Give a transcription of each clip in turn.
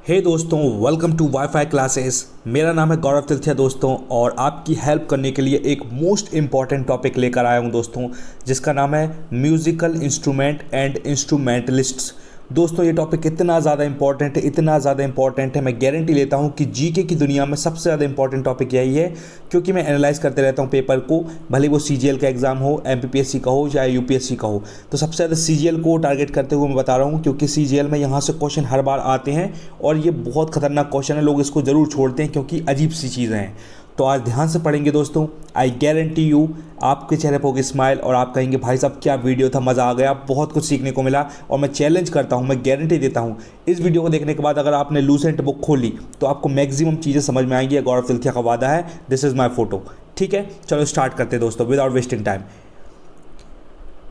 हे दोस्तों, welcome to wifi classes. मेरा नाम है गौरव तिलथिया दोस्तों, और आपकी हेल्प करने के लिए एक मोस्ट इम्पॉर्टेंट टॉपिक लेकर आया हूं दोस्तों, जिसका नाम है म्यूज़िकल इंस्ट्रूमेंट एंड इंस्ट्रूमेंटलिस्ट्स। दोस्तों ये टॉपिक इतना ज़्यादा इंपॉर्टेंट है, मैं गारंटी लेता हूं कि जीके की दुनिया में सबसे ज़्यादा इंपॉर्टेंट टॉपिक यही है, क्योंकि मैं एनालाइज करते रहता हूं पेपर को, भले वो सीजीएल का एग्ज़ाम हो, एमपीपीएससी का हो या यूपीएससी का हो। तो सबसे ज़्यादा सीजीएल को टारगेट करते हुए मैं बता रहा हूँ, क्योंकि सीजीएल में यहाँ से क्वेश्चन हर बार आते हैं और ये बहुत खतरनाक क्वेश्चन है। लोग इसको ज़रूर छोड़ते हैं क्योंकि अजीब सी चीज़ें हैं। तो आज ध्यान से पढ़ेंगे दोस्तों। आई गारंटी यू आपके चेहरे पर होगी स्माइल और आप कहेंगे भाई साहब क्या वीडियो था, मज़ा आ गया, बहुत कुछ सीखने को मिला। और मैं चैलेंज करता हूँ, मैं गारंटी देता हूँ, इस वीडियो को देखने के बाद अगर आपने लूसेंट बुक खोली तो आपको मैक्सिमम चीज़ें समझ में आएंगी। गौरव तिलथिया का वादा है, दिस इज़ माई फोटो। ठीक है, चलो स्टार्ट करते हैं दोस्तों विदाउट वेस्टिंग टाइम।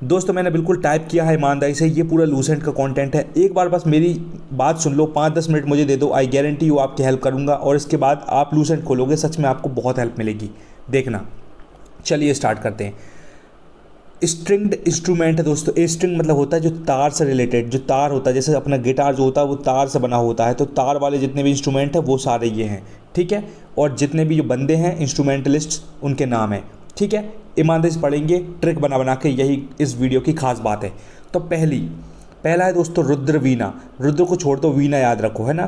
दोस्तों मैंने बिल्कुल टाइप किया है ईमानदारी से, ये पूरा लूसेंट का कंटेंट है। एक बार बस मेरी बात सुन लो, 5-10 मिनट मुझे दे दो, आई गारंटी यू आपकी हेल्प करूंगा और इसके बाद आप लूसेंट खोलोगे, सच में आपको बहुत हेल्प मिलेगी, देखना। चलिए स्टार्ट करते हैं। स्ट्रिंग्ड इंस्ट्रूमेंट है दोस्तों। ए स्ट्रिंग मतलब होता है जो तार से रिलेटेड, जो तार होता है, जैसे अपना गिटार जो होता है वो तार से बना होता है, तो तार वाले जितने भी इंस्ट्रूमेंट हैं वो सारे ये हैं। ठीक है, और जितने भी जो बंदे हैं इंस्ट्रूमेंटलिस्ट उनके नाम हैं। ठीक है, ईमानदारी से पढ़ेंगे, ट्रिक बना बना के, यही इस वीडियो की खास बात है। तो पहला है दोस्तों रुद्र वीणा। रुद्र को छोड़ दो, वीणा याद रखो, है ना।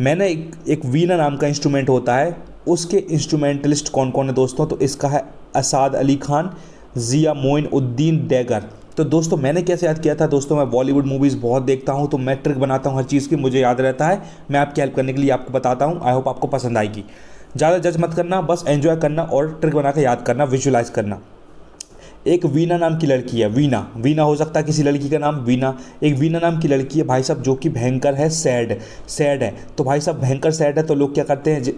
मैंने एक वीणा नाम का इंस्ट्रूमेंट होता है, उसके इंस्ट्रूमेंटलिस्ट कौन कौन है दोस्तों, तो इसका है असाद अली खान, ज़िया मोइनुद्दीन डैगर। तो दोस्तों मैंने कैसे याद किया था दोस्तों, मैं बॉलीवुड मूवीज़ बहुत देखता हूँ, तो मैं ट्रिक बनाता हूँ हर चीज़ की, मुझे याद रहता है। मैं आपकी हेल्प करने के लिए आपको बताता हूँ, आई होप आपको पसंद आएगी। ज़्यादा जज मत करना, बस एंजॉय करना और ट्रिक बना के याद करना, विजुलाइज करना। एक वीणा नाम की लड़की है, वीणा हो सकता है किसी लड़की का नाम, वीणा। एक वीणा नाम की लड़की है भाई साहब, जो कि भयंकर है, सैड है। तो भाई साहब भयंकर सैड है, तो लोग क्या करते हैं,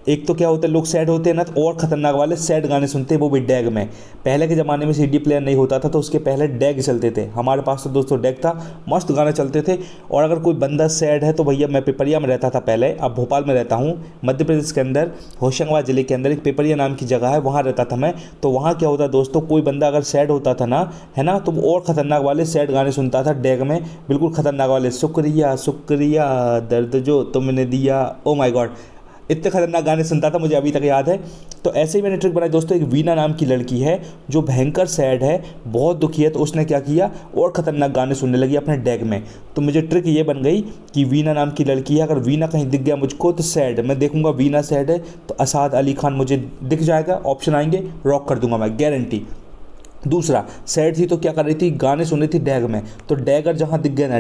एक तो क्या होता है, लोग सैड होते हैं ना, तो और ख़तरनाक वाले सैड गाने सुनते हैं, वो भी डैग में। पहले के ज़माने में सीडी प्लेयर नहीं होता था, तो उसके पहले डैग चलते थे। हमारे पास तो दोस्तों डैग था, मस्त गाने चलते थे। और अगर कोई बंदा सैड है तो भैया, मैं पिपरिया में रहता था पहले, अब भोपाल में रहता हूँ, मध्य प्रदेश के अंदर होशंगाबाद ज़िले के अंदर एक पिपरिया नाम की जगह है, वहाँ रहता था मैं। तो वहाँ क्या होता दोस्तों, कोई बंदा अगर सैड होता था ना, है ना, तो वो और ख़तरनाक वाले सैड गाने सुनता था डैग में, बिल्कुल ख़तरनाक वाले, शुक्रिया शुक्रिया दर्द जो तुमने दिया, ओ माय गॉड, इतने खतरनाक गाने सुनता था, मुझे अभी तक याद है। तो ऐसे ही मैंने ट्रिक बनाई दोस्तों। एक वीणा नाम की लड़की है जो भयंकर सैड है, बहुत दुखी है, तो उसने क्या किया, और ख़तरनाक गाने सुनने लगी अपने डैग में। तो मुझे ट्रिक ये बन गई कि वीणा नाम की लड़की है, अगर वीणा कहीं दिख गया मुझको तो सैड, मैं देखूंगा वीणा सैड है तो असाद अली खान मुझे दिख जाएगा, ऑप्शन आएंगे, रॉक कर दूंगा मैं, गारंटी। दूसरा, सैड थी तो क्या कर रही थी, गाने सुन रही थी डैग में, तो डैगर जहाँ दिख गए ना,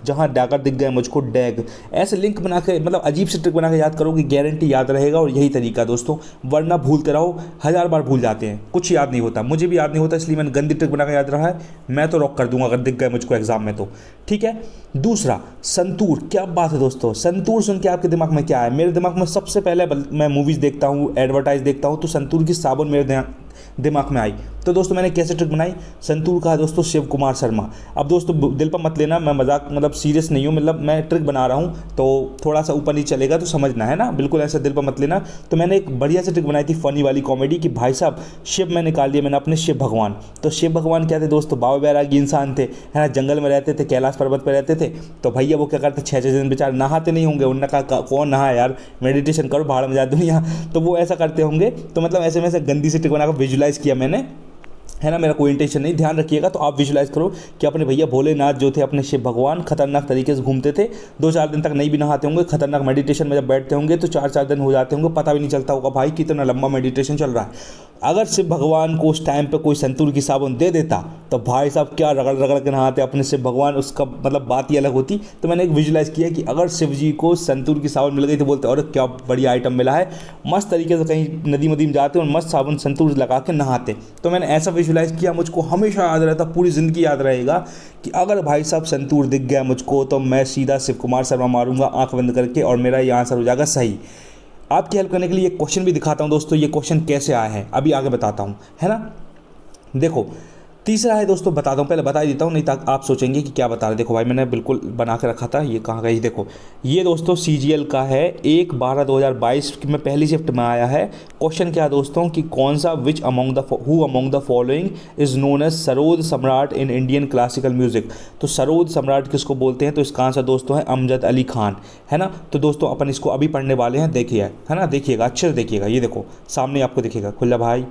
जहाँ डैगर दिख गए मुझको, डैग, ऐसे लिंक बना के, मतलब अजीब से ट्रिक बना के याद करोगे, गारंटी याद रहेगा। और यही तरीका दोस्तों, वरना भूलते रहो, 1000 बार भूल जाते हैं, कुछ याद नहीं होता, मुझे भी याद नहीं होता, इसलिए मैंने गंदी ट्रिक बना के याद रहा है। मैं तो रॉक कर दूंगा अगर दिख गए मुझको एग्जाम में तो। ठीक है, दूसरा संतूर। क्या बात है दोस्तों, संतूर सुन के आपके दिमाग में क्या है, मेरे दिमाग में सबसे पहले, मैं मूवीज़ देखता हूँ, एडवर्टाइज देखता हूँ, तो संतूर की साबुन मेरे दिमाग में आई। तो दोस्तों मैंने कैसे ट्रिक बनाई, संतूर का है दोस्तों शिव कुमार शर्मा। अब दोस्तों दिल पर मत लेना, मैं मजाक, मतलब सीरियस नहीं हूँ, मतलब मैं ट्रिक बना रहा हूँ, तो थोड़ा सा ऊपर नहीं चलेगा तो समझना, है ना, बिल्कुल ऐसा दिल पर मत लेना। तो मैंने एक बढ़िया सी ट्रिक बनाई थी, फनी वाली कॉमेडी, कि भाई साहब शिव में निकाल दिया मैंने अपने शिव भगवान। तो शिव भगवान क्या थे दोस्तों, बाबा बैरागी इंसान थे, है ना, जंगल में रहते थे, कैलाश पर्वत पर रहते थे। तो भैया वो क्या करते, 6-6 दिन बेचारे नहाते नहीं होंगे, उन्होंने कहा कौन नहा यार, मेडिटेशन करो, भाड़ में जा दुनिया। तो वो ऐसा करते होंगे, तो मतलब ऐसे में से गंदी सी ट्रिक बनाकर विजुलाइज किया मैंने, है ना, मेरा कोई इंटेंशन नहीं, ध्यान रखिएगा। तो आप विजुलाइज करो कि अपने भैया भोलेनाथ जो थे, अपने शिव भगवान खतरनाक तरीके से घूमते थे, 2-4 दिन तक नहीं भी नहाते होंगे, खतरनाक मेडिटेशन में जब बैठते होंगे तो 4-4 दिन हो जाते होंगे, पता भी नहीं चलता होगा भाई कितना लंबा मेडिटेशन चल रहा है। अगर शिव भगवान को उस टाइम पे कोई संतूर की साबुन दे देता तो भाई साहब क्या रगड़ रगड़ के नहाते अपने शिव भगवान, उसका मतलब बात ही अलग होती। तो मैंने एक विजुलाइज किया कि अगर शिव जी को संतूर की साबुन मिल गई तो बोलते, अरे क्या बढ़िया आइटम मिला है, मस्त तरीके से कहीं नदी मदी में जाते और मस्त साबुन संतूर लगा के नहाते। तो मैंने ऐसा विजुलाइज किया, मुझको हमेशा याद रहता, पूरी ज़िंदगी याद रहेगा कि अगर भाई साहब संतूर दिख गया मुझको तो मैं सीधा शिव कुमार शर्मा मारूंगा आंख बंद करके, और मेरा ये आंसर हो जाएगा सही। आपकी हेल्प करने के लिए एक क्वेश्चन भी दिखाता हूं दोस्तों, ये क्वेश्चन कैसे आया है अभी आगे बताता हूं, है ना। देखो, तीसरा है दोस्तों, बताता हूँ, पहले बता ही देता हूँ, नहीं तक आप सोचेंगे कि क्या बता रहे। देखो भाई, मैंने बिल्कुल बना के रखा था, ये कहाँ गई, देखो ये दोस्तों CGL का है, 1/12/2022 में पहली शिफ्ट में आया है। क्वेश्चन क्या है दोस्तों कि कौन सा which among the following is known as sarod सम्राट इन इंडियन क्लासिकल म्यूजिक। तो सरोद सम्राट किसको बोलते हैं, तो इसका आंसर दोस्तों है अमजद अली खान, है ना। तो दोस्तों अपन इसको अभी पढ़ने वाले हैं, देखिए, है ना, देखिएगा अच्छे से देखिएगा, ये देखो सामने आपको दिखेगा खुला भाई।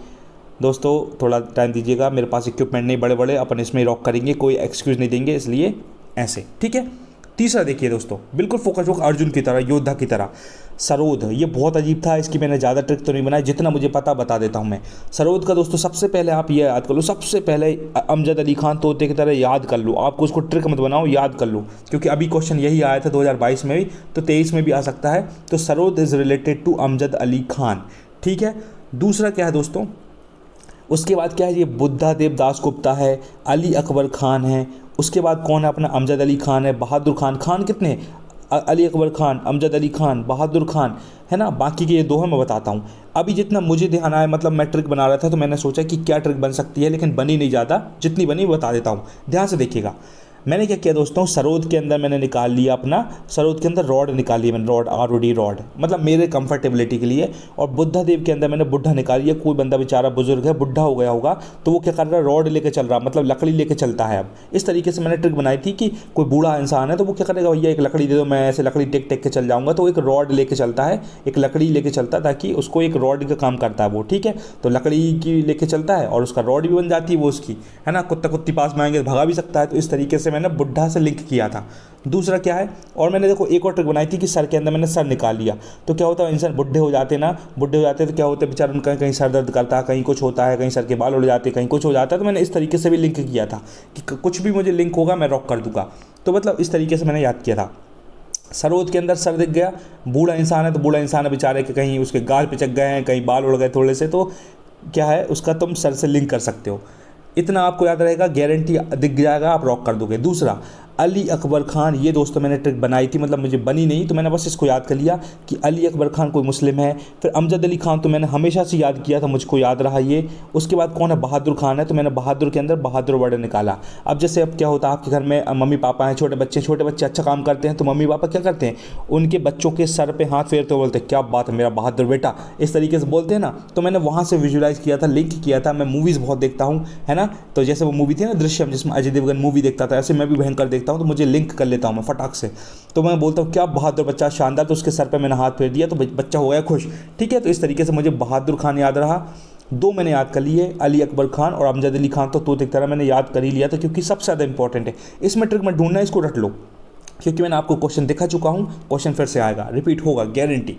दोस्तों थोड़ा टाइम दीजिएगा, मेरे पास इक्विपमेंट नहीं बड़े बड़े, अपन इसमें रॉक करेंगे, कोई एक्सक्यूज़ नहीं देंगे, इसलिए ऐसे, ठीक है। तीसरा देखिए दोस्तों, बिल्कुल फोकस होगा अर्जुन की तरह, योद्धा की तरह। सरोद, ये बहुत अजीब था, इसकी मैंने ज़्यादा ट्रिक तो नहीं बनाई, जितना मुझे पता बता देता हूँ मैं। सरोद का दोस्तों सबसे पहले आप ये याद कर लो, सबसे पहले अमजद अली खान तोते की तरह याद कर लो, आपको उसको ट्रिक मत बनाओ, याद कर लो, क्योंकि अभी क्वेश्चन यही आया था 2022 में भी, तो 23 में भी आ सकता है। तो sarod is related to Amjad Ali Khan, ठीक है। दूसरा क्या है दोस्तों, उसके बाद क्या है, ये बुद्धा देव दास गुप्ता है, अली अकबर खान है, उसके बाद कौन है अपना, अमजद अली खान है, बहादुर खान, खान कितने, अली अकबर खान, अमजद अली खान, बहादुर खान, है ना। बाकी के ये दो हैं, मैं बताता हूँ। अभी जितना मुझे ध्यान आया, मतलब मैं ट्रिक बना रहा था तो मैंने सोचा कि क्या ट्रिक बन सकती है, लेकिन बनी नहीं ज़्यादा, जितनी बनी बता देता हूँ, ध्यान से देखिएगा। मैंने क्या किया दोस्तों, सरोद के अंदर मैंने निकाल लिया अपना, सरोद के अंदर रॉड निकाल लिया मैंने, रॉड ROD रॉड, मतलब मेरे कंफर्टेबिलिटी के लिए। और बुद्धा देव के अंदर मैंने बुढ़ा निकाल लिया, कोई बंदा बेचारा बुजुर्ग है, बुढ़ा हो गया होगा, तो वो क्या कर रहा है, रॉड लेके चल रहा, मतलब लकड़ी लेके चलता है। अब इस तरीके से मैंने ट्रिक बनाई थी कि कोई बूढ़ा इंसान है तो वो क्या करेगा, भैया एक लकड़ी दे दो, मैं ऐसे लकड़ी टेक टेक के चल जाऊँगा, तो एक रॉड लेके चलता है, एक लकड़ी लेके चलता है, ताकि उसको एक रॉड का काम करता है वो, ठीक है। तो लकड़ी की लेके चलता है और उसका रॉड भी बन जाती है वो उसकी, है ना। कुत्ता कुत्ती पास में आएंगे तो भगा भी सकता है। तो इस तरीके से मैंने बुढ़ा से किया था। दूसरा क्या है, और मैंने देखो एक और ट्रिक बनाई थी कि सर के अंदर मैंने सर निकाल लिया। तो क्या होता है, इंसान बुढ़े हो जाते ना, बुढ़े हो जाते तो क्या होता है बेचारा, उनका कहीं सर दर्द करता है, कहीं कुछ होता है, कहीं सर के बाल उड़ जाते हैं, कहीं कुछ हो जाता है। तो मैंने इस तरीके से भी लिंक किया था कि कुछ भी मुझे लिंक होगा मैं रॉक कर दूंगा। तो मतलब इस तरीके से मैंने याद किया था। सरोद के अंदर सर दिख गया, बूढ़ा इंसान है तो बूढ़ा इंसान है बेचारे के, कहीं उसके गाल पिचक गए हैं, कहीं बाल उड़ गए थोड़े से, तो क्या है उसका तुम सर से लिंक कर सकते हो। इतना आपको याद रहेगा, गारंटी दिख जाएगा, आप रॉक कर दोगे। दूसरा अली अकबर खान, ये दोस्तों मैंने ट्रिक बनाई थी, मतलब मुझे बनी नहीं तो मैंने बस इसको याद कर लिया कि अली अकबर खान कोई मुस्लिम है। फिर अमजद अली खान तो मैंने हमेशा से याद किया था, मुझको याद रहा ये। उसके बाद कौन है, बहादुर खान है, तो मैंने बहादुर के अंदर बहादुर वर्ड निकाला। अब जैसे अब क्या होता है, आपके घर में मम्मी पापा हैं, छोटे बच्चे अच्छा काम करते हैं, तो मम्मी पापा क्या करते हैं, उनके बच्चों के सर पर हाथ फेरते बोलते हैं क्या बात है मेरा बहादुर बेटा, इस तरीके से बोलते हैं ना। तो मैंने वहाँ से विजुलाइज किया था, लिंक किया था। मैं मूवीज़ बहुत देखता हूँ, है ना, तो जैसे वो मूवी थी ना दृश्यम, जिसमें अजय देवगन मूवी देखता था, ऐसे मैं भी भयंकर देखता हूँ, तो मुझे लिंक कर लेता हूँ मैं फटाक से। तो मैं बोलता हूँ क्या बहादुर बच्चा, शानदार, तो उसके सर पे मैंने हाथ फेर दिया तो बच्चा हो गया खुश, ठीक है। तो इस तरीके से मुझे बहादुर खान याद रहा। दो मैंने याद कर लिए, अली अकबर खान और अमजद अली खान, तो एक तरह मैंने याद कर ही लिया था, क्योंकि सबसे ज़्यादा इंपॉर्टेंट है। इसमें ट्रिक में ढूंढना है, इसको रट लो, क्योंकि मैंने आपको क्वेश्चन दिखा चुका हूँ, क्वेश्चन फिर से आएगा, रिपीट होगा गारंटी।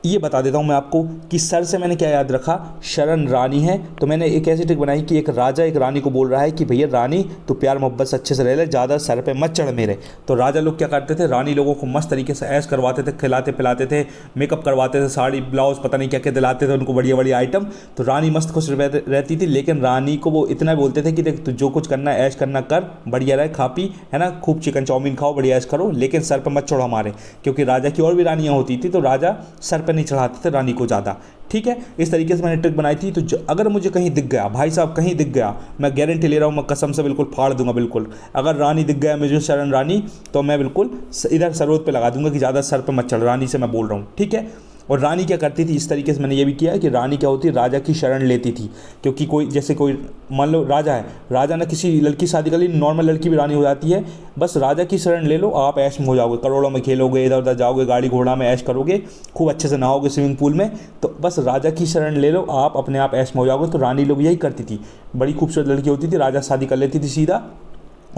ये बता देता हूँ मैं आपको कि सर से मैंने क्या याद रखा, शरण रानी है। तो मैंने एक ऐसी ट्रिक बनाई कि एक राजा एक रानी को बोल रहा है कि भैया रानी तो प्यार मोहब्बत से अच्छे से रह ले, ज़्यादा सर पे मत चढ़ मेरे। तो राजा लोग क्या करते थे, रानी लोगों को मस्त तरीके से ऐश करवाते थे, खिलाते पिलाते थे, मेकअप करवाते थे, साड़ी ब्लाउज पता नहीं क्या क्या दिलाते थे उनको, बढ़िया बढ़िया आइटम। तो रानी मस्त खुश रहती थी, लेकिन रानी को वो इतना बोलते थे कि देख तू जो कुछ करना है ऐश करना कर, बढ़िया रहे, खा पी, है ना, खूब चिकन चाउमीन खाओ, बढ़िया ऐश करो, लेकिन सर पर मत चढ़ो हमारे, क्योंकि राजा की और भी रानियाँ होती थी, तो राजा सर पर नहीं चढ़ाते थे को ज़्यादा, ठीक है। इस तरीके से मैंने ट्रिक बनाई थी। तो अगर मुझे कहीं दिख गया, भाई साहब कहीं दिख गया, मैं गारंटी ले रहा हूँ, मैं कसम से बिल्कुल फाड़ दूंगा बिल्कुल। अगर रानी दिख गया मुझे, शरण रानी, तो मैं बिल्कुल इधर सरोद पे लगा दूंगा कि ज़्यादा सर पे मत चढ़, रानी से मैं बोल रहा हूँ, ठीक है। और रानी क्या करती थी, इस तरीके से मैंने ये भी किया है कि रानी क्या होती है, राजा की शरण लेती थी। क्योंकि कोई जैसे कोई मान लो राजा है, राजा ने किसी लड़की शादी कर ली, नॉर्मल लड़की भी रानी हो जाती है, बस राजा की शरण ले लो, आप ऐश में हो जाओगे, करोड़ों में खेलोगे, इधर उधर जाओगे, गाड़ी घोड़ा में ऐश करोगे, खूब अच्छे से नहाओगे स्विमिंग पूल में। तो बस राजा की शरण ले लो, आप अपने आप ऐश में हो जाओगे। तो रानी लोग यही करती थी, बड़ी खूबसूरत लड़की होती थी, राजा शादी कर लेती थी सीधा,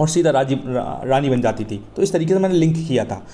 और सीधा रानी बन जाती थी। तो इस तरीके से मैंने लिंक किया था।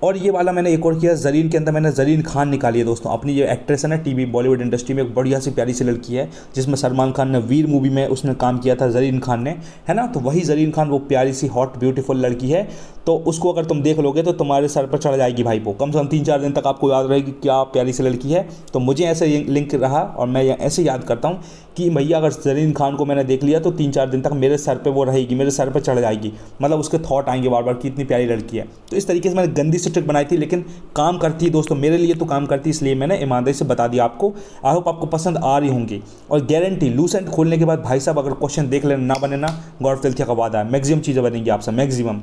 और ये वाला मैंने एक और किया, ज़रीन के अंदर मैंने ज़रीन खान निकाली है दोस्तों, अपनी ये एक्ट्रेस है ना टीवी बॉलीवुड इंडस्ट्री में, एक बढ़िया सी प्यारी सी लड़की है, जिसमें सलमान खान ने वीर मूवी में उसने काम किया था, ज़रीन खान ने, है ना। तो वही ज़रीन खान, वो प्यारी सी हॉट ब्यूटीफुल लड़की है। तो उसको अगर तुम देख लोगे तो तुम्हारे सर पर चढ़ जाएगी भाई, वो कम से कम 3-4 दिन तक आपको याद रहेगी क्या प्यारी सी लड़की है। तो मुझे ऐसे लिंक रहा, और मैं ऐसे याद करता हूँ कि भैया अगर ज़रीन खान को मैंने देख लिया तो 3-4 दिन तक मेरे सर पे वो रहेगी, मेरे सर पे चढ़ जाएगी, मतलब उसके थॉट आएंगे बार बार कि इतनी प्यारी लड़की है। तो इस तरीके से मैंने गंदी सी सी ट्रिक बनाई थी, लेकिन काम करती है दोस्तों, मेरे लिए तो काम करती है, इसलिए मैंने ईमानदारी से बता दिया आपको। आई होप आपको पसंद आ रही होंगी। और गारंटी लूसेंट खोलने के बाद भाई साहब अगर क्वेश्चन देख लेना, ना बने ना, गौरव तिलथिया का वादा है, मैक्सिमम चीज़ें बनेंगी आपसे, मैक्सिमम।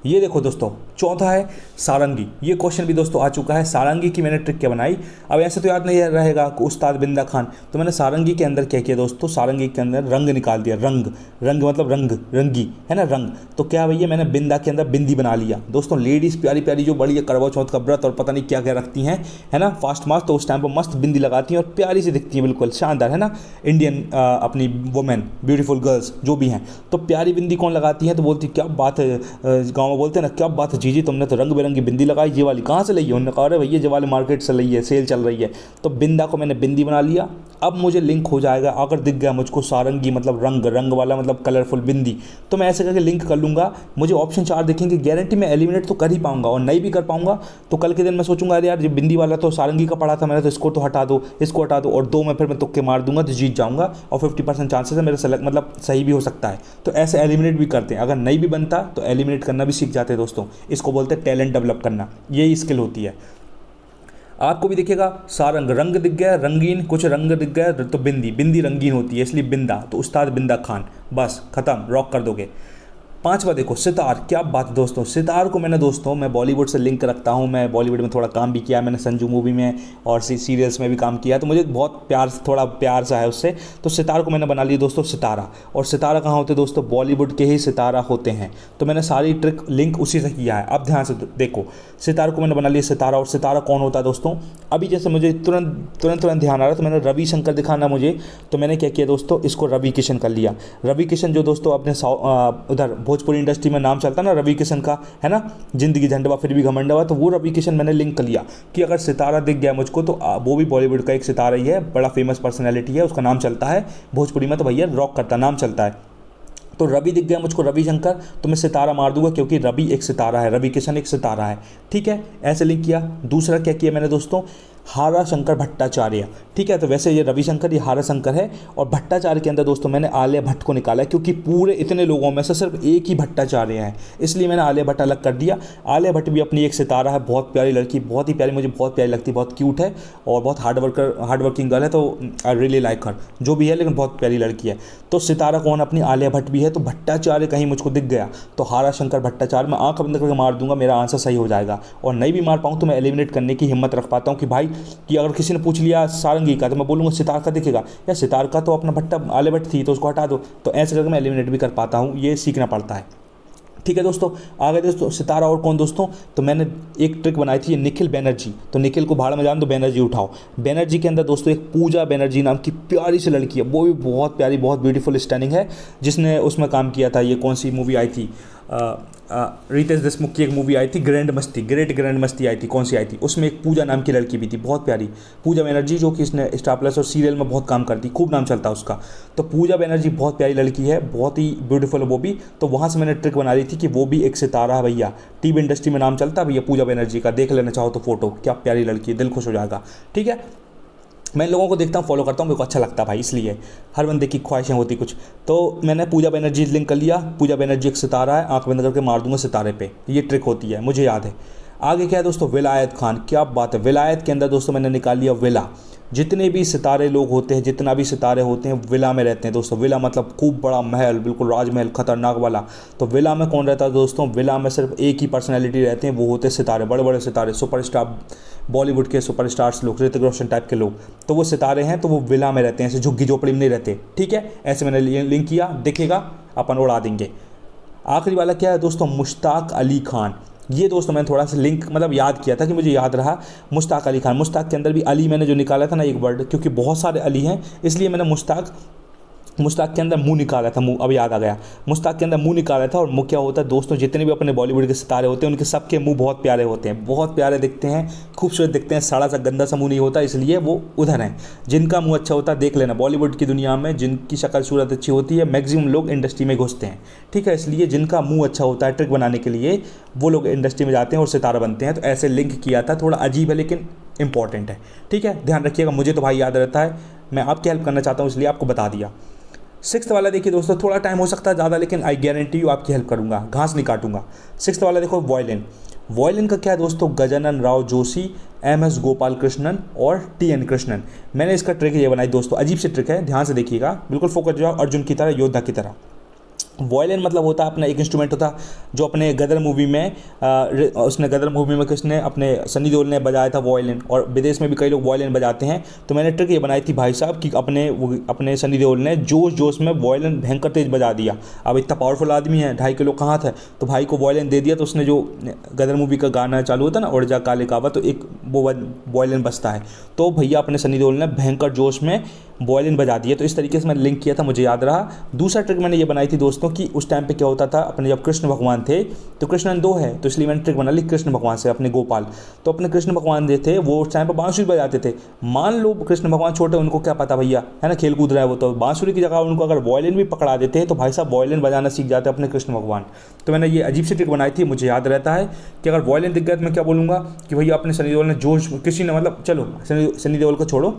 ये देखो दोस्तों, चौथा है सारंगी। ये क्वेश्चन भी दोस्तों आ चुका है। सारंगी की मैंने ट्रिक क्या बनाई, अब ऐसे तो याद नहीं रहेगा कि उस्ताद बिंदा खान, तो मैंने सारंगी के अंदर क्या किया दोस्तों, सारंगी के अंदर रंग निकाल दिया। रंग, रंग मतलब रंग, रंगी है ना, रंग। तो क्या भैया, मैंने बिंदा के अंदर बिंदी बना लिया दोस्तों। लेडीज़ प्यारी प्यारी जो बड़ी है, करवा चौथ का व्रत और पता नहीं क्या क्या रखती हैं, है ना, फास्ट मास्ट, तो उस टाइम पर मस्त बिंदी लगाती हैं और प्यारी सी दिखती हैं, बिल्कुल शानदार, है ना। इंडियन अपनी वुमेन, ब्यूटीफुल गर्ल्स जो भी हैं, तो प्यारी बिंदी कौन लगाती हैं, तो बोलती क्या बात है, गाँव में बोलते हैं ना, क्या बात है जीजी, तुमने तो रंग बिरंगी बिंदी लगाई, ये वाली कहाँ से ली है। उन्होंने कहा अरे भैया ये वाले मार्केट से ली है, सेल चल रही है। तो बिंदा को मैंने बिंदी बना लिया। अब मुझे लिंक हो जाएगा, अगर दिख गया मुझको सारंगी मतलब रंग, रंग वाला मतलब कलरफुल बिंदी, तो मैं ऐसे करके लिंक कर लूँगा। मुझे ऑप्शन 4 दिखेंगे, गारंटी मैं एलिमिनेट तो कर ही पाऊंगा, और नहीं भी कर पाऊंगा तो कल के दिन मैं सोचूंगा अरे यार ये बिंदी वाला तो सारंगी का पड़ा था, मैंने तो इसको तो हटा दो, इसको हटा दो, और 2 में फिर मैं तुक्के मार दूंगा तो जीत जाऊंगा, और 50% चांसेस है मेरा सेलेक्ट मतलब सही भी हो सकता है। तो ऐसे एलिमिनेट भी करते हैं, अगर नहीं भी बनता तो एलिमिनेट करना भी सीख जाते हैं दोस्तों। इसको बोलते हैं टैलेंट डेवलप करना, यही स्किल होती है। आपको भी दिखेगा सारंग, रंग दिख गया, रंगीन, कुछ रंग दिख गया तो बिंदी, बिंदी रंगीन होती है इसलिए बिंदा, तो उस्ताद बिंदा खान, बस खत्म, रॉक कर दोगे। 5वां देखो सितार, क्या बात है दोस्तों। सितार को मैंने दोस्तों, मैं बॉलीवुड से लिंक रखता हूँ, मैं बॉलीवुड में थोड़ा काम भी किया, मैंने संजू मूवी में और सीरियल्स में भी काम किया, तो मुझे बहुत प्यार, थोड़ा प्यार सा है उससे। तो सितार को मैंने बना लिया दोस्तों सितारा। और सितारा कहाँ होते हैं दोस्तों, बॉलीवुड के ही सितारा होते हैं। तो मैंने सारी ट्रिक लिंक उसी से किया है। अब ध्यान से देखो, सितार को मैंने बना लिया सितारा। और सितारा कौन होता है दोस्तों, अभी जैसे मुझे तुरंत ध्यान आ रहा है, तो मैंने रवि शंकर दिखाना मुझे, तो मैंने क्या किया दोस्तों, इसको रवि किशन कर लिया। रवि किशन जो दोस्तों अपने उधर भोजपुरी इंडस्ट्री में नाम चलता है ना रवि किशन का, है ना, जिंदगी झंडवा फिर भी घमंडवा, तो वो रवि किशन मैंने लिंक कर लिया कि अगर सितारा दिख गया मुझको तो वो भी बॉलीवुड का एक सितारा ही है, बड़ा फेमस पर्सनैलिटी है, उसका नाम चलता है भोजपुरी में, तो भैया रॉक करता नाम चलता है। तो रवि दिख गया मुझको, रवि शंकर, तो मैं सितारा मार दूंगा क्योंकि रवि एक सितारा है, रवि किशन एक सितारा है, ठीक है, ऐसे लिंक किया। दूसरा क्या किया मैंने दोस्तों, हारा शंकर भट्टाचार्य, ठीक है। तो वैसे ये रवि शंकर, ये हारा शंकर है, और भट्टाचार्य के अंदर दोस्तों मैंने आलिया भट्ट को निकाला है, क्योंकि पूरे इतने लोगों में से सिर्फ एक ही भट्टाचार्य है, इसलिए मैंने आलिया भट्ट अलग कर दिया। आलिया भट्ट भी अपनी एक सितारा है, बहुत प्यारी लड़की, बहुत ही प्यारी, मुझे बहुत प्यारी लगती है, बहुत क्यूट है और बहुत हार्ड वर्किंग गर्ल है, तो आई रियली लाइक हर, जो भी है, लेकिन बहुत प्यारी लड़की है। तो सितारा कौन, अपनी आलिया भट्ट भी है। तो भट्टाचार्य कहीं मुझको दिख गया तो हारा शंकर भट्टाचार्य, मैं आंख बंद करके मार दूंगा, मेरा आंसर सही हो जाएगा। और नहीं भी मार पाऊँ तो मैं एलिमिनेट करने की हिम्मत रख पाता हूँ कि भाई, कि अगर किसी ने पूछ लिया सारंगी का तो मैं बोलूँगा सितार का दिखेगा, या सितार का तो अपना भट्टा आलिया भट्ट थी तो उसको हटा दो। तो ऐसे करके मैं एलिमिनेट भी कर पाता हूँ, ये सीखना पड़ता है, ठीक है दोस्तों। आगे दोस्तों सितारा और कौन दोस्तों, तो मैंने एक ट्रिक बनाई थी, निखिल बैनर्जी। तो निखिल को भाड़ में जान दो, बैनर्जी उठाओ। बैनर्जी के अंदर दोस्तों एक पूजा बैनर्जी नाम की प्यारी सी लड़की है, वो भी बहुत प्यारी, बहुत ब्यूटीफुल स्टैनिंग है, जिसने उसमें काम किया था। ये कौन सी मूवी आई थी, रितेश देशमुख की एक मूवी आई थी, ग्रैंड मस्ती आई थी, कौन सी आई थी, उसमें एक पूजा नाम की लड़की भी थी, बहुत प्यारी, पूजा बैनर्जी, जो कि इसने स्टार प्लस और सीरियल में बहुत काम करती, खूब नाम चलता उसका। तो पूजा बैनर्जी बहुत प्यारी लड़की है, बहुत ही ब्यूटीफुल है वो भी। तो वहाँ से मैंने ट्रिक बना ली थी कि वो भी एक सितारा है भैया, टीवी इंडस्ट्री में नाम चलता है भैया पूजा बैनर्जी का, देख लेना चाहो तो फोटो, क्या प्यारी लड़की है, दिल खुश हो जाएगा, ठीक है। मैं इन लोगों को देखता हूँ, फॉलो करता हूँ, मेरे को अच्छा लगता है भाई, इसलिए हर बंदे की ख्वाहिशें होती कुछ। तो मैंने पूजा बैनर्जी लिंक कर लिया, पूजा बैनर्जी एक सितारा है, आंख बंद करके मार दूंगा सितारे पे, ये ट्रिक होती है, मुझे याद है। आगे क्या है दोस्तों, विलायत खान, क्या बात है। विलायत के अंदर दोस्तों मैंने निकाल लिया विला। जितने भी सितारे लोग होते हैं, जितना भी सितारे होते हैं, विला में रहते हैं दोस्तों। विला मतलब खूब बड़ा महल, बिल्कुल राजमहल खतरनाक वाला। तो विला में कौन रहता है दोस्तों, विला में सिर्फ एक ही पर्सनैलिटी रहते हैं, वो होते हैं सितारे, बड़े बड़े सितारे, सुपरस्टार, बॉलीवुड के सुपरस्टार्स लोग, ऋतिक रोशन टाइप के लोग, तो वो सितारे हैं, तो वो विला में रहते हैं, ऐसे झुग्गी झोपड़ी में नहीं रहते, ठीक है। ऐसे मैंने लिंक किया, दिखेगा, अपन उड़ा देंगे। आखिरी वाला क्या है दोस्तों, मुश्ताक अली खान। ये दोस्तों मैंने थोड़ा सा लिंक मतलब याद किया था कि मुझे याद रहा, मुश्ताक अली खान। मुश्ताक के अंदर भी अली मैंने जो निकाला था ना एक वर्ड, क्योंकि बहुत सारे अली हैं, इसलिए मैंने मुश्ताक के अंदर मुंह निकाला था, मुंह अब याद आ गया, मुश्ताक के अंदर मुंह निकाला था। और मुंह क्या होता है दोस्तों, जितने भी अपने बॉलीवुड के सितारे होते हैं उनके सबके मुंह बहुत प्यारे होते हैं, बहुत प्यारे दिखते हैं, खूबसूरत दिखते हैं, सड़ा सा गंदा सा मुंह नहीं होता, इसलिए वो उधर हैं। जिनका मुंह अच्छा होता है, देख लेना, बॉलीवुड की दुनिया में जिनकी शक्ल सूरत अच्छी होती है, मैक्सिमम लोग इंडस्ट्री में घुसते हैं, ठीक है। इसलिए जिनका मुंह अच्छा होता है ट्रिक बनाने के लिए, वो लोग इंडस्ट्री में जाते हैं और सितारा बनते हैं। तो ऐसे लिंक किया था, थोड़ा अजीब है लेकिन इंपॉर्टेंट है, ठीक है, ध्यान रखिएगा। मुझे तो भाई याद रहता है, मैं आपकी हेल्प करना चाहता हूँ, इसलिए आपको बता दिया। 6th वाला देखिए दोस्तों, थोड़ा टाइम हो सकता है ज़्यादा, लेकिन आई गारंटी यू आपकी हेल्प करूँगा, घास नहीं काटूंगा। 6th वाला देखो, वायलिन। वॉयलिन का क्या है दोस्तों, गजानन राव जोशी, MS गोपाल कृष्णन और TN कृष्णन। मैंने इसका ट्रिक ये बनाई दोस्तों, अजीब सी ट्रिक है, ध्यान से देखिएगा, बिल्कुल फोकस जाओ, अर्जुन की तरह, योद्धा की तरह। वॉयलिन मतलब होता है अपना एक इंस्ट्रूमेंट होता जो अपने गदर मूवी में उसने गदर मूवी में किसने, अपने सनी देओल ने बजाया था वॉयलिन, और विदेश में भी कई लोग वॉयलिन बजाते हैं। तो मैंने ट्रिक ये बनाई थी भाई साहब कि अपने सनी देओल ने जोश जोश में वॉयलिन भयंकर तेज बजा दिया। अब इतना पावरफुल आदमी है, 2.5 किलो कहाँ था, तो भाई को वॉयलिन दे दिया, तो उसने जो गदर मूवी का गाना चालू होता ना, उड़ जा काले कावा, तो एक वो वॉयलिन बजता है, तो भैया अपने सनी देओल ने भयंकर जोश में वॉयलिन बजा दिया। तो इस तरीके से मैंने लिंक किया था, मुझे याद रहा। दूसरा ट्रिक मैंने ये बनाई थी दोस्तों कि उस टाइम पे क्या होता था, अपने जब कृष्ण भगवान थे, तो कृष्णन 2 है, तो इसलिए मैंने ट्रिक बना ली कृष्ण भगवान से, अपने गोपाल। तो अपने कृष्ण भगवान जो थे वो उस टाइम पर बांसुरी बजाते थे। मान लो कृष्ण भगवान छोटे, उनको क्या पता भैया, है ना, खेल कूद रहा है वो, तो बांसुरी की जगह उनको अगर वॉयलिन भी पकड़ा देते तो भाई साहब वॉयलिन बजाना सीख जाते अपने कृष्ण भगवान। तो मैंने ये अजीब सी ट्रिक बनाई थी, मुझे याद रहता है कि अगर वॉयलिन दिख गया तो मैं क्या बोलूँगा कि भैया अपने सनी देओल ने जोश, किसी ने, मतलब चलो सनी देओल को छोड़ो,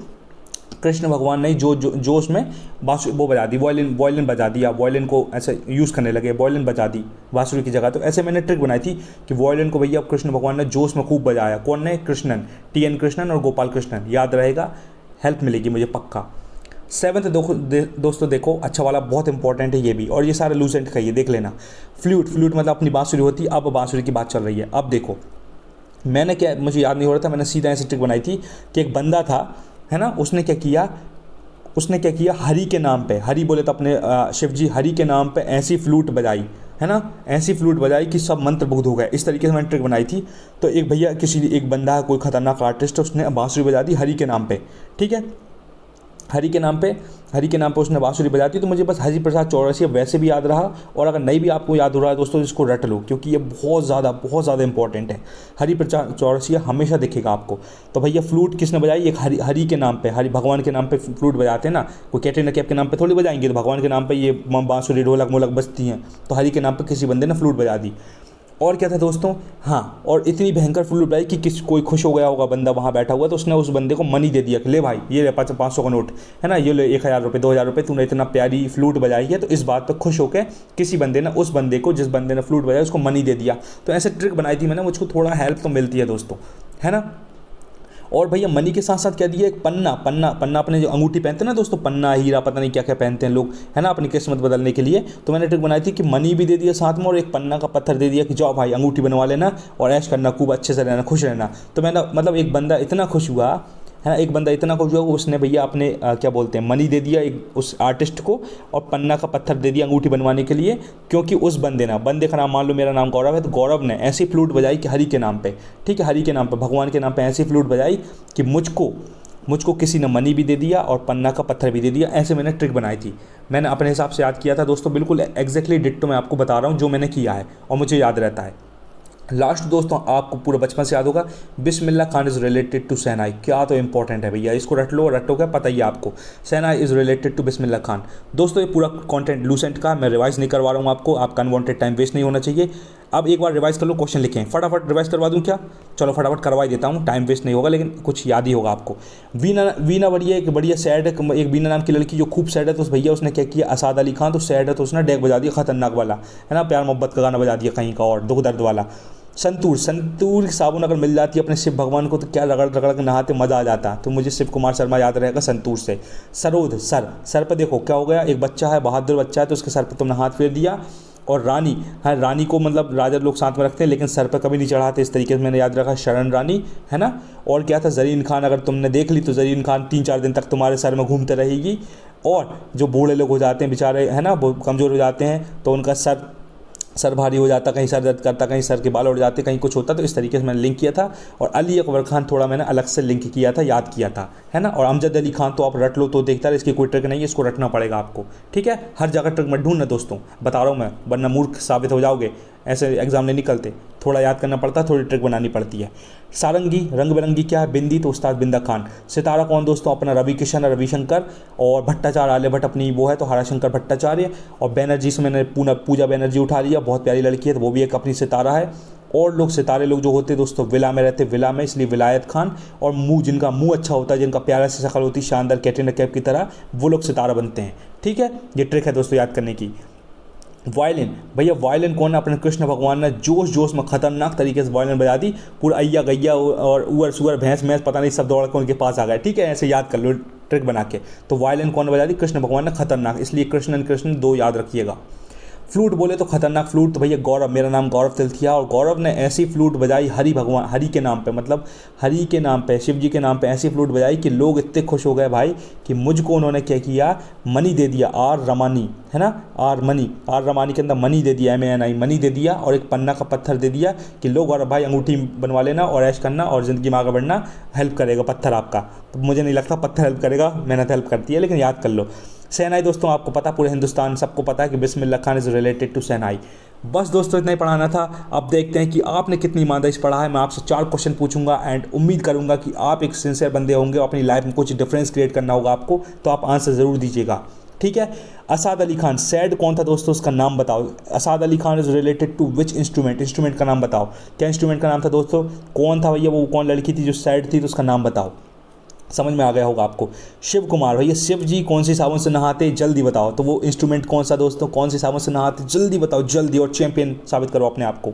कृष्ण भगवान ने जोश में बांसुरी वो बजा दी, वॉयलिन बजा दिया, वॉयलिन को ऐसे यूज़ करने लगे, वॉयलिन बजा दी बांसुरी की जगह। तो ऐसे मैंने ट्रिक बनाई थी कि वॉयलिन को भैया कृष्ण भगवान ने जोश में खूब बजाया। कौन ने, कृष्णन, TN कृष्णन और गोपाल कृष्णन, याद रहेगा, हेल्प मिलेगी मुझे पक्का। 7th दोस्तों देखो, अच्छा वाला बहुत इंपॉर्टेंट है ये भी, और ये सारे लूसेंट का ये देख लेना। फ्लूट मतलब अपनी बांसुरी होती है, अब बांसुरी की बात चल रही है। अब देखो मैंने क्या, मुझे याद नहीं हो रहा था, मैंने सीधा ऐसी ट्रिक बनाई थी कि एक बंदा था, है ना, उसने क्या किया, हरि के नाम पे, हरि बोले तो अपने शिव जी, हरि के नाम पे ऐसी फ्लूट बजाई, है ना, ऐसी फ्लूट बजाई कि सब मंत्रमुग्ध हो गए। इस तरीके से मैंने ट्रिक बनाई थी। तो एक भैया, एक बंदा है, कोई खतरनाक आर्टिस्ट है, उसने बांसुरी बजा दी हरि के नाम पे, ठीक है, हरि के नाम पे उसने बांसुरी बजाती। तो मुझे बस हरि प्रसाद चौरसिया वैसे भी याद रहा, और अगर नहीं भी आपको याद हो रहा है दोस्तों, इसको रट लो, क्योंकि ये बहुत ज़्यादा इंपॉर्टेंट है। हरि प्रसाद चौरसिया हमेशा दिखेगा आपको। तो भैया फ्लूट किसने बजाई, एक हरि के नाम पे, हरि भगवान के नाम पे फ्लूट बजाते हैं ना, कोई कैटरीना कैफ के नाम पे थोड़ी बजाएंगे, तो भगवान के नाम पे ये बांसुरी ढोलक मोलक बजती हैं। तो हरि के नाम पे किसी बंदे ने फ्लूट बजा दी। और क्या था दोस्तों, हाँ, और इतनी भयंकर फ्लूट बजाई कि कोई खुश हो गया होगा बंदा वहाँ बैठा हुआ, तो उसने उस बंदे को मनी दे दिया कि ले भाई, ये ले 500 का नोट, है ना, ये ले 1000 रुपये, 2000 रुपये, तूने इतना प्यारी फ्लूट बजाई है। तो इस बात पर खुश होकर किसी बंदे ने उस बंदे को, जिस बंदे ने फ्लूट बजाई, उसको मनी दे दिया। तो ऐसे ट्रिक बनाई थी मैंने, मुझको थोड़ा हेल्प तो मिलती है दोस्तों, है ना। और भैया मनी के साथ साथ क्या दिया, एक पन्ना अपने जो अंगूठी पहनते हैं ना दोस्तों, पन्ना हीरा पता नहीं क्या क्या पहनते हैं लोग, है ना, अपनी किस्मत बदलने के लिए। तो मैंने ट्रिक बनाई थी कि मनी भी दे दिया साथ में, और एक पन्ना का पत्थर दे दिया कि जाओ भाई अंगूठी बनवा लेना और ऐश करना, खूब अच्छे से रहना, खुश रहना। तो मैंने, मतलब एक बंदा इतना खुश हुआ, है ना, उसने भैया अपने क्या बोलते हैं, मनी दे दिया एक उस आर्टिस्ट को, और पन्ना का पत्थर दे दिया अंगूठी बनवाने के लिए। क्योंकि उस बंदे का नाम, मान लो मेरा नाम गौरव है, तो गौरव ने ऐसी फ्लूट बजाई कि हरि के नाम पे, ठीक है, हरि के नाम पे, भगवान के नाम पे ऐसी फ्लूट बजाई कि मुझको किसी ने मनी भी दे दिया और पन्ना का पत्थर भी दे दिया। ऐसे मैंने ट्रिक बनाई थी, मैंने अपने हिसाब से याद किया था दोस्तों, बिल्कुल एग्जैक्टली डिट्टो मैं आपको बता रहा हूँ जो मैंने किया है और मुझे याद रहता है। लास्ट दोस्तों, आपको पूरा बचपन से याद होगा, Bismillah Khan is related to शहनाई। क्या तो इंपॉर्टेंट है भैया, इसको रटो क्या पता ही है आपको, शहनाई is related to Bismillah Khan. दोस्तों ये पूरा कंटेंट लूसेंट का, मैं रिवाइज़ नहीं करवा रहा हूँ आपको, आपका अनवांटेड टाइम वेस्ट नहीं होना चाहिए। अब एक बार रिवाइज़ कर लो, क्वेश्चन लिखें, फटाफट रिवाइज़ करवा दूँ क्या, चलो फटाफट करवा ही देता हूँ, टाइम वेस्ट नहीं होगा, लेकिन कुछ याद ही होगा आपको। वीना बढ़िया, एक बढ़िया सैड है, एक वीना नाम की लड़की जो खूब सैड है, तो उस भैया उसने क्या किया, असाद अली खान तो सैड है, तो उसने डेक बजा दिया खतरनाक वाला, है ना, प्यार मोहब्बत का गाना बजा दिया कहीं का, और दुख दर्द वाला। संतूर की साबुन अगर मिल जाती है अपने शिव भगवान को, तो क्या रगड़ के नहाते मज़ा आ जाता। तो मुझे शिव कुमार शर्मा याद रहेगा संतूर से। सरोद, सर पे देखो क्या हो गया, एक बच्चा है, बहादुर बच्चा है, तो उसके सर पे तुमने हाथ फेर दिया। और रानी, हाँ, रानी को मतलब राजा लोग साथ में रखते हैं, लेकिन सर पे कभी नहीं चढ़ाते, इस तरीके से मैंने याद रखा, शरण रानी, है ना। और क्या था, जरीन खान, अगर तुमने देख ली तो जरीन खान 3-4 दिन तक तुम्हारे सर में घूमते रहेगी। और जो बूढ़े लोग हो जाते हैं बेचारे, है ना, वो कमज़ोर हो जाते हैं, तो उनका सर भारी हो जाता, कहीं सर दर्द करता, कहीं सर के बाल उड़ जाते, कहीं कुछ होता। तो इस तरीके से मैंने लिंक किया था। और अली अकबर खान थोड़ा मैंने अलग से लिंक किया था, याद किया था, है ना। और अमजद अली खान तो आप रट लो तो देखता रहे, इसकी कोई ट्रिक नहीं है, इसको रटना पड़ेगा आपको, ठीक है। हर जगह ट्रिक मत ढूंढना दोस्तों, बता रहा हूँ मैं, वरना मूर्ख साबित हो जाओगे, ऐसे एग्जाम नहीं निकलते, थोड़ा याद करना पड़ता है, थोड़ी ट्रिक बनानी पड़ती है। सारंगी, रंग बिरंगी क्या है, बिंदी, तो उस्ताद बिंदा खान। सितारा कौन दोस्तों, अपना रवि किशन, रविशंकर। और भट्टाचार्य, आलिया भट्ट अपनी वो है, तो हराशंकर भट्टाचार्य। और बैनर्जी से मैंने पूजा बैनर्जी उठा लिया, बहुत प्यारी लड़की है, तो वो भी एक अपनी सितारा है। और लोग सितारे लोग जो होते हैं दोस्तों, विला में रहते, विला में, इसलिए विलायत खान। और जिनका मुंह अच्छा होता है, जिनका प्यारा सी शक्ल होती है, शानदार कैटरीना कैफ की तरह, वो लोग सितारा बनते हैं, ठीक है। ये ट्रिक है दोस्तों याद करने की। वायलिन, भैया वायलिन कौन है? अपने कृष्ण भगवान ने जोश जोश में खतरनाक तरीके से वायलिन बजा दी, पूरा अय्या गैया और उअर सुअर भैंस भैंस पता नहीं सब दौड़ के उनके पास आ गए, ठीक है, ऐसे याद कर लो ट्रिक बना के। तो वायलिन कौन बजा दी? कृष्ण भगवान ने, खतरनाक, इसलिए कृष्ण एंड कृष्ण दो याद रखिएगा। फ्लूट बोले तो खतरनाक फ्लूट, तो भैया गौरव, मेरा नाम गौरव तिलथिया, और गौरव ने ऐसी फ्लूट बजाई हरि भगवान, हरि के नाम पे, मतलब हरि के नाम पे, शिव जी के नाम पे ऐसी फ्लूट बजाई कि लोग इतने खुश हो गए भाई कि मुझको उन्होंने क्या किया, मनी दे दिया, आर रमानी है ना, आर रमानी के अंदर मनी दे दिया, MANI मनी दे दिया, और एक पन्ना का पत्थर दे दिया कि लो गौरव भाई अंगूठी बनवा लेना और ऐश करना और ज़िंदगी में आगे बढ़ना, हेल्प करेगा पत्थर आपका। तो मुझे नहीं लगता पत्थर हेल्प करेगा, मेहनत हेल्प करती है, लेकिन याद कर लो। शहनाई दोस्तों आपको पता, पूरे हिंदुस्तान सबको पता है कि Bismillah Khan is related to शहनाई। बस दोस्तों इतना ही पढ़ाना था। अब देखते हैं कि आपने कितनी ईमानदारी से पढ़ा है। मैं आपसे 4 क्वेश्चन पूछूंगा एंड उम्मीद करूंगा कि आप एक सिंसियर बंदे होंगे, अपनी लाइफ में कुछ डिफरेंस क्रिएट करना होगा आपको, तो आप आंसर ज़रूर दीजिएगा, ठीक है। असाद अली खान, सैड कौन था दोस्तों, उसका नाम बताओ। Asad Ali Khan is related to which instrument, instrument का नाम बताओ। क्या इंस्ट्रूमेंट का नाम था दोस्तों? कौन था भैया वो, कौन लड़की थी जो सैड थी, तो उसका नाम बताओ। समझ में आ गया होगा आपको। शिव कुमार, भैया शिव जी कौन सी साबुन से नहाते, जल्दी बताओ। तो वो इंस्ट्रूमेंट कौन सा दोस्तों, कौन सी साबुन से नहाते, जल्दी बताओ, जल्दी, और चैंपियन साबित करो अपने आप को।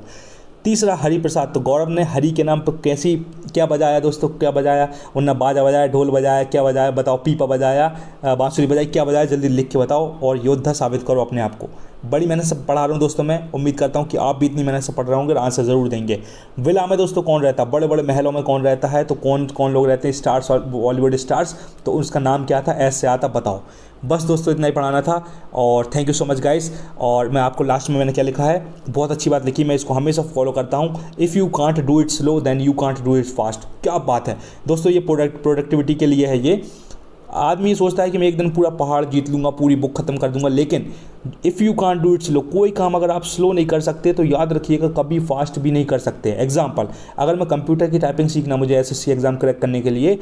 तीसरा हरि प्रसाद, तो गौरव ने हरि के नाम पर कैसी क्या बजाया दोस्तों, क्या बजाया? उन्होंने बाजा बजाया, ढोल बजाया, क्या बजाया बताओ, पीपा बजाया, बांसुरी बजाई, क्या बजाया, जल्दी लिख के बताओ, और योद्धा साबित करो अपने आप को। बड़ी मेहनत से पढ़ा रहा हूँ दोस्तों मैं, उम्मीद करता हूँ कि आप भी इतनी मेहनत से पढ़ रहे होंगे और आंसर ज़रूर देंगे। विला में दोस्तों कौन रहता है, बड़े बड़े महलों में कौन रहता है, तो कौन कौन लोग रहते हैं, स्टार्स और बॉलीवुड स्टार्स, तो उसका नाम क्या था, ऐसे से आता, बताओ। बस दोस्तों इतना ही पढ़ाना था, और thank you so much guys. और मैं आपको लास्ट में मैंने क्या लिखा है, बहुत अच्छी बात लिखी, मैं इसको हमेशा फॉलो करता हूँ। If you can't do it slow then you can't do it fast. क्या बात है दोस्तों, ये प्रोडक्टिविटी के लिए है। ये आदमी सोचता है कि मैं एक दिन पूरा पहाड़ जीत लूँगा, पूरी बुक ख़त्म कर दूंगा, लेकिन if you can't do it slow, कोई काम अगर आप स्लो नहीं कर सकते तो याद रखिएगा कभी फास्ट भी नहीं कर सकते। एग्जाम्पल, अगर मैं कंप्यूटर की टाइपिंग सीखना, मुझे SSC एग्ज़ाम क्रैक करने के लिए,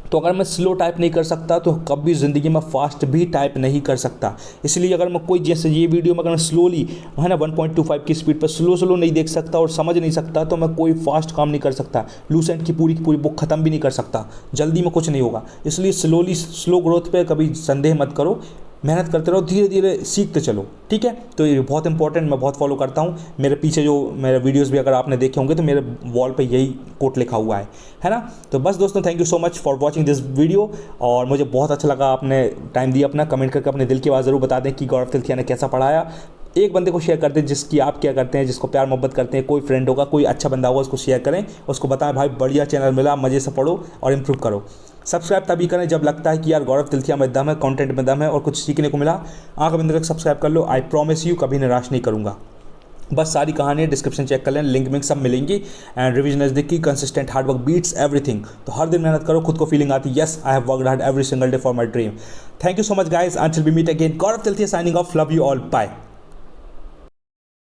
तो अगर मैं स्लो टाइप नहीं कर सकता तो कभी ज़िंदगी में फ़ास्ट भी टाइप नहीं कर सकता। इसलिए अगर मैं कोई, जैसे ये वीडियो में अगर मैं स्लोली है ना 1.25 की स्पीड पर स्लो नहीं देख सकता और समझ नहीं सकता, तो मैं कोई फास्ट काम नहीं कर सकता, लूसेंट की पूरी बुक ख़त्म भी नहीं कर सकता, जल्दी में कुछ नहीं होगा। इसलिए स्लो ग्रोथ पे कभी संदेह मत करो, मेहनत करते रहो, धीरे धीरे सीखते चलो, ठीक है। तो ये बहुत इंपॉर्टेंट, मैं बहुत फॉलो करता हूँ। मेरे पीछे जो मेरे वीडियोस भी अगर आपने देखे होंगे तो मेरे वॉल पे यही कोट लिखा हुआ है ना। तो बस दोस्तों thank you so much for watching this video, और मुझे बहुत अच्छा लगा आपने टाइम दिया अपना। कमेंट करके अपने दिल की बात ज़रूर बता दें कि गौरव तिलथिया ने कैसा पढ़ाया। एक बंदे को शेयर कर दें जिसकी आप क्या करते हैं, जिसको प्यार मोहब्बत करते हैं, कोई फ्रेंड होगा, कोई अच्छा बंदा होगा, उसको शेयर करें, उसको बताएं भाई बढ़िया चैनल मिला, मज़े से पढ़ो और इम्प्रूव करो। सब्सक्राइब तभी करें जब लगता है कि यार गौरव तिलथिया में दम है, कंटेंट में दम है और कुछ सीखने को मिला। आंख बंद करके सब्सक्राइब कर लो, आई प्रॉमिस यू कभी निराश नहीं करूँगा। बस सारी कहानी डिस्क्रिप्शन चेक कर लें, लिंक में सब मिलेंगी। एंड रिवीजन नज़दीकी, consistent hard work beats everything. तो हर दिन मेहनत करो, खुद को फीलिंग आती है yes I have worked hard every single day for my dream. Thank you so much guys, until we meet again. Gaurav Tilthia signing off, love you all, bye.